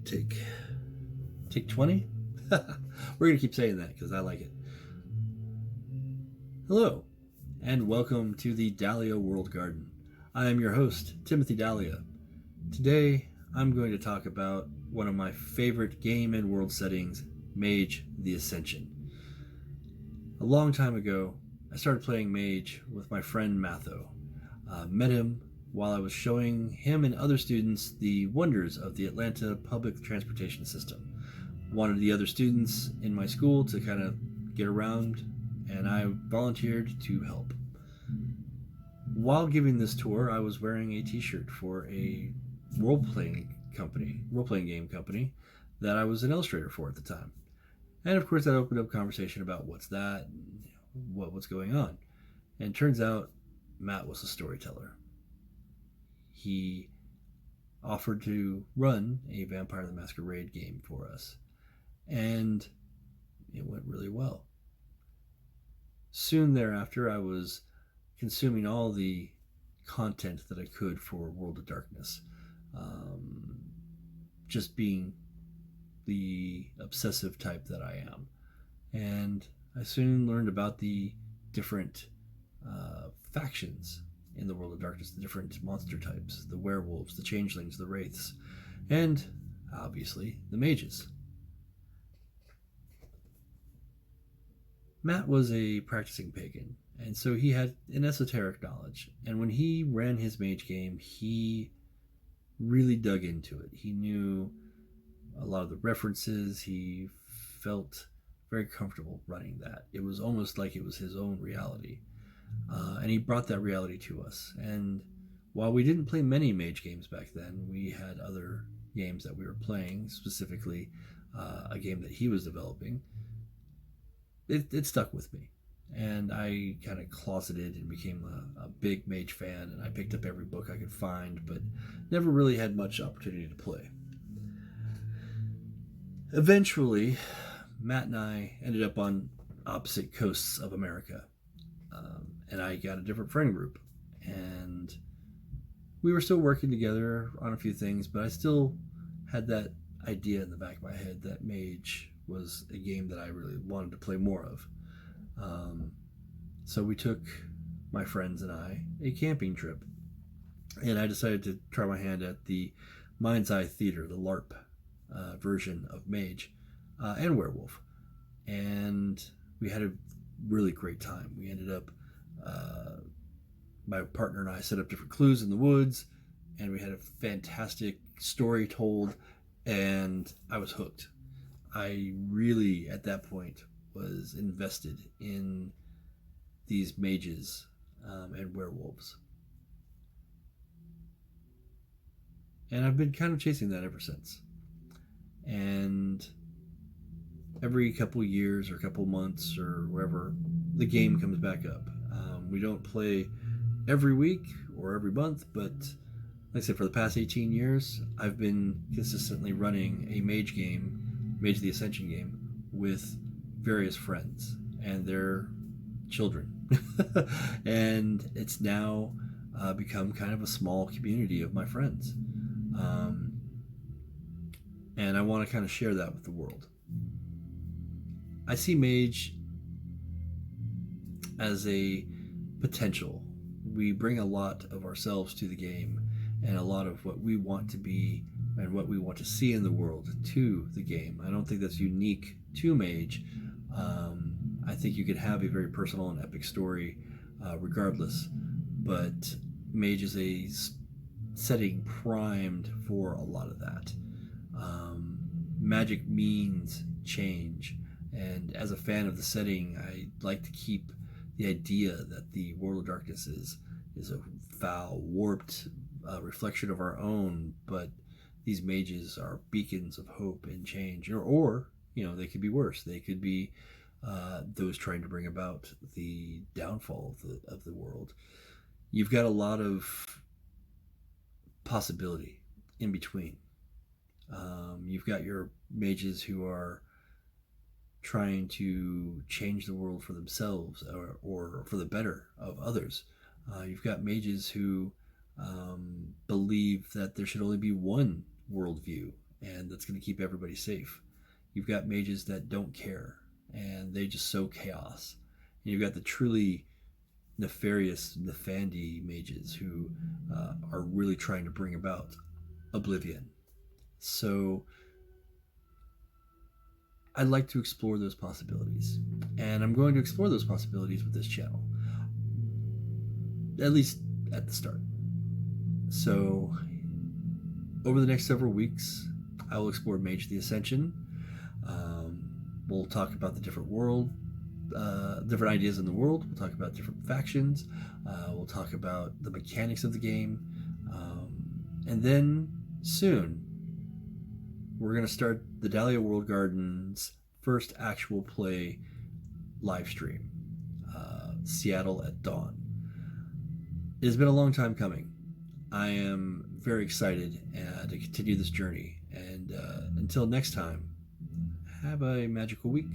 Take 20? We're going to keep saying that because I like it. Hello, and welcome to the Dahlia World Garden. I am your host, Timothy Dahlia. Today, I'm going to talk about one of my favorite game and world settings, Mage the Ascension. A long time ago, I started playing Mage with my friend Matho. Met him while I was showing him and other students the wonders of the Atlanta public transportation system. Wanted the other students in my school to kind of get around, and I volunteered to help. While giving this tour, I was wearing a t-shirt for a role-playing game company that I was an illustrator for at the time. And of course that opened up conversation about what's that, and what's going on. And it turns out Matt was a storyteller. He offered to run a Vampire the Masquerade game for us, and it went really well. Soon thereafter, I was consuming all the content that I could for World of Darkness, just being the obsessive type that I am. And I soon learned about the different factions in the World of Darkness, the different monster types, the werewolves, the changelings, the wraiths, and obviously the mages. Matt was a practicing pagan, and so he had an esoteric knowledge. And when he ran his mage game, he really dug into it. He knew a lot of the references. He felt very comfortable running that. It was almost like it was his own reality. And he brought that reality to us. And while we didn't play many mage games back then, we had other games that we were playing, specifically a game that he was developing. It stuck with me, and I kind of closeted and became a big Mage fan, and I picked up every book I could find, but never really had much opportunity to play. Eventually, Matt and I ended up on opposite coasts of America, and I got a different friend group, and we were still working together on a few things, but I still had that idea in the back of my head that Mage was a game that I really wanted to play more of. So we took, my friends and I, a camping trip, and I decided to try my hand at the Mind's Eye Theater, the LARP version of Mage and Werewolf, and we had a really great time. We ended up, my partner and I set up different clues in the woods, and we had a fantastic story told, and I was hooked. I really, at that point, was invested in these mages and werewolves. And I've been kind of chasing that ever since. And every couple years or couple months or wherever, the game comes back up. We don't play every week or every month, but like I said, for the past 18 years, I've been consistently running a Mage game, Mage the Ascension game, with various friends and their children. And it's now become kind of a small community of my friends. And I want to kind of share that with the world. I see Mage as a potential. We bring a lot of ourselves to the game, and a lot of what we want to be and what we want to see in the world to the game. I don't think that's unique to Mage. I think you could have a very personal and epic story regardless, but Mage is a setting primed for a lot of that. Magic means change, and as a fan of the setting, I like to keep the idea that the World of Darkness is a foul, warped reflection of our own, but these mages are beacons of hope and change, or they could be worse. They could be those trying to bring about the downfall of the world. You've got a lot of possibility in between. You've got your mages who are trying to change the world for themselves or for the better of others. You've got mages who believe that there should only be one worldview and that's going to keep everybody safe. You've got mages that don't care, and they just sow chaos. And you've got the truly nefarious Nefandi mages who are really trying to bring about oblivion. So I'd like to explore those possibilities, and I'm going to explore those possibilities with this channel, at least at the start. So over the next several weeks, I will explore Mage the Ascension. We'll talk about the different different ideas in the world. We'll talk about different factions. We'll talk about the mechanics of the game. And then soon, we're going to start the Dahlia World Garden's first actual play live stream, Seattle at Dawn. It has been a long time coming. I am very excited to continue this journey. And until next time, have a magical week.